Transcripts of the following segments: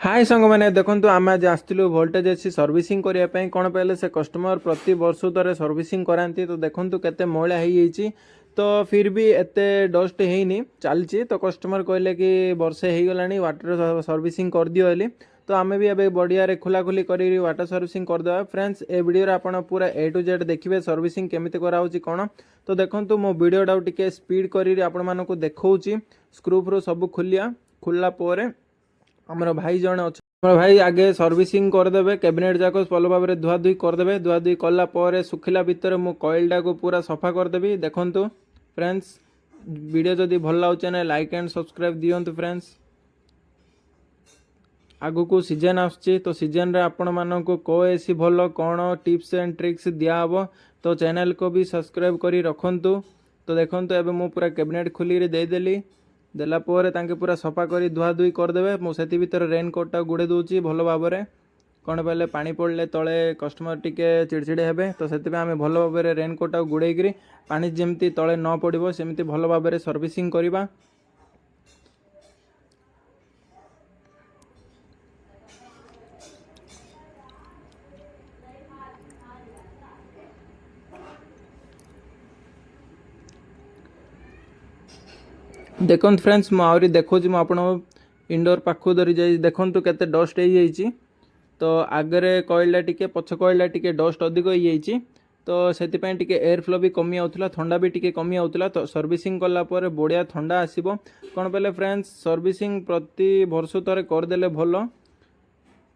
हाय सांग मैंने देखो आम आज आसलु भोल्टेज एसी सर्विसिंग करने कौन पहले से कस्टमर प्रति वर्ष थे सर्विसिंग कराती तो देखो केते मैला हो तो फिर भी एते डस्ट है चलती तो कस्टमर कहले कि वर्षे हो गला वाटर सर्विसिंग कर दियो बोली तो आम भी एवं बढ़िया खोला खोली कर वाटर सर्विसिंग करदे फ्रेंड्स ए वीडियो आप पूरा ए टू जेड देखिए सर्विसिंग केमिति कराउची कौन तो देखो मो वीडियोटा टिके स्पीड करी आपण को देखौची स्क्रू फ्रू सब खोलला पर आमर भाई जन अच्छा भाई आगे सर्विसिंग करदे कैबिनेट जाक भल भाव में धुआ धुई करदे धुआ धुई कलापर सुखिला भितर मु कॉइलटा को पूरा सफा करदेवी देखंतु फ्रेंड्स वीडियो जदि भल लगे ना लाइक एंड सब्सक्राइब दियंतु फ्रेंड्स आगु को सीजन आसुची तो सीजन रे आपण मानक को एसी भल कौन टिप्स एंड ट्रिक्स दियाहब तो चैनल को भी सब्सक्राइब करी रखंतु तो देखंतु एबे मु पूरा कैबिनेट खोली देदेली देलापर पूरा सफा कर धुआ धुई करदे मुझे भर रेनकोटा गुड़े दूसरी भल भाव में कौन पहले पानी पड़े तले कस्टमर टिके चिड़चिड़े हे तो से आम भल भाव में रेनकोटा गुड़े पानी जमती तले न पड़ो सेमती भल भाव में सर्विसिंग करवा। देखो फ्रेंड्स मुझे देखो इंडोर पाखु धरी जाए देखो केते डस्ट हो जाइए तो आगे कॉइलटा टिके पछ कॉइलटा टिके डस्ट अधिक हो जाइए तो से एयर फ्लो भी कमी आउथला थंडा भी टिके कमी आउथला तो सर्विसिंग कलापर बढ़िया थंडा आसीबो कौन पहले फ्रेंड्स सर्विसिंग प्रति वर्ष थे करदे भल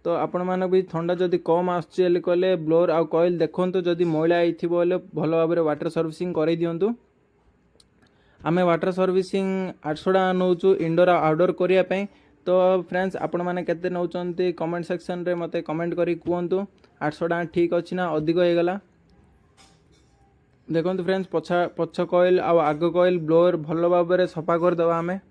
तो आपण मान भी थंडा जदि कम आसुची कहले ब्लोअर आ कॉइल देखो जदि मैला होइथिबो भल भाव में वाटर सर्विसिंग कर दिंतु आमे वाटर सर्विसिंग 800 टका नौचु इंडोर आउटडोर करने तो फ्रेंड्स आपण मैंने केते नौचंती कमेंट सेक्शन रे मते कमेंट करी कहतु 800 टका ठीक अच्छी ना अधिक होगला। देखो फ्रेंड्स पछ कॉइल आग कॉइल ब्लोअर भल भाव में सफा करदे आमे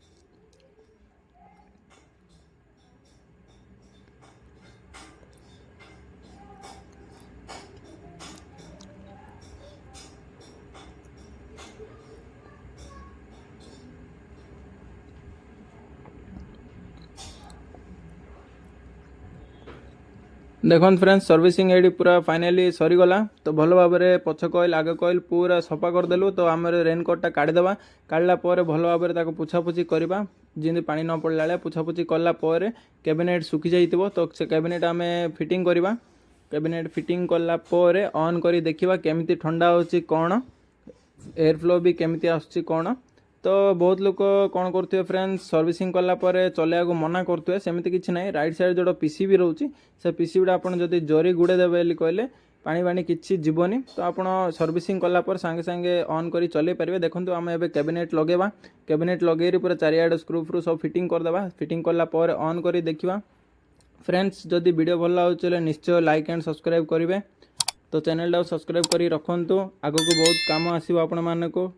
देखो फ्रेंड्स सर्विसिंग ये पूरा फाइनाली सरीगला तो भल भाव में पछ कॉइल आग कॉइल पूरा सफा करदेलु तो आम रेनकोटा काढ़ीदेवा काढ़ला भल भाव में पुछापुछी करवा जमी पानी न पड़ा पुछापुछी कलापर कैबिनेट सुखी जाइए तो से कैबिनेट आम फिटिंग करवा कैबिनेट फिटिंग कलापर ऑन कर देखा केमी ठंडा हो कौन एयर फ्लो भी केमी आसुची कौन तो बहुत लोग कौन करते फ्रेंड्स सर्विसिंग कलापर चलने को मना करते सेमती किसी ना राइट साइड जो पीसीबी रोचे से पीसीबी आप जरी गुड़े देवे कहले पानी पानी किसी जीवनी तो आप सर्विसिंग कलापर सांगे सांगे ऑन कर चल पारे देखो आम ए कैबिनेट लगेवा कैबिनेट लगे पूरा चारिआड स्क्रू फ्रू सब फिटिंग करदे फिटिंग कलापर ऑन कर देखा फ्रेंड्स जदि वीडियो भल लगे निश्चय लाइक एंड सब्सक्राइब करेंगे तो चैनल सब्सक्राइब कर रखु आग को बहुत कम आसो आपण मानक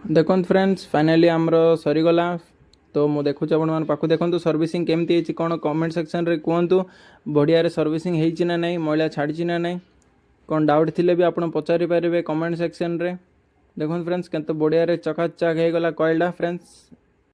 देखो फ्रेंड्स फाइनाली आमर सरीगला तो मुझे देखुच आप पाख देखो सर्विसिंग केमती कौन कमेंट सेक्शन रे कहतु बढ़िया सर्विसिंग होती ना नहीं मैला छाड़ी ना नहीं कौन डाउट थिले भी आप पचारि पारे कमेंट सेक्शन रे देखो फ्रेंड्स केते बढ़िया चकाचक हो गला कॉइलटा फ्रेंड्स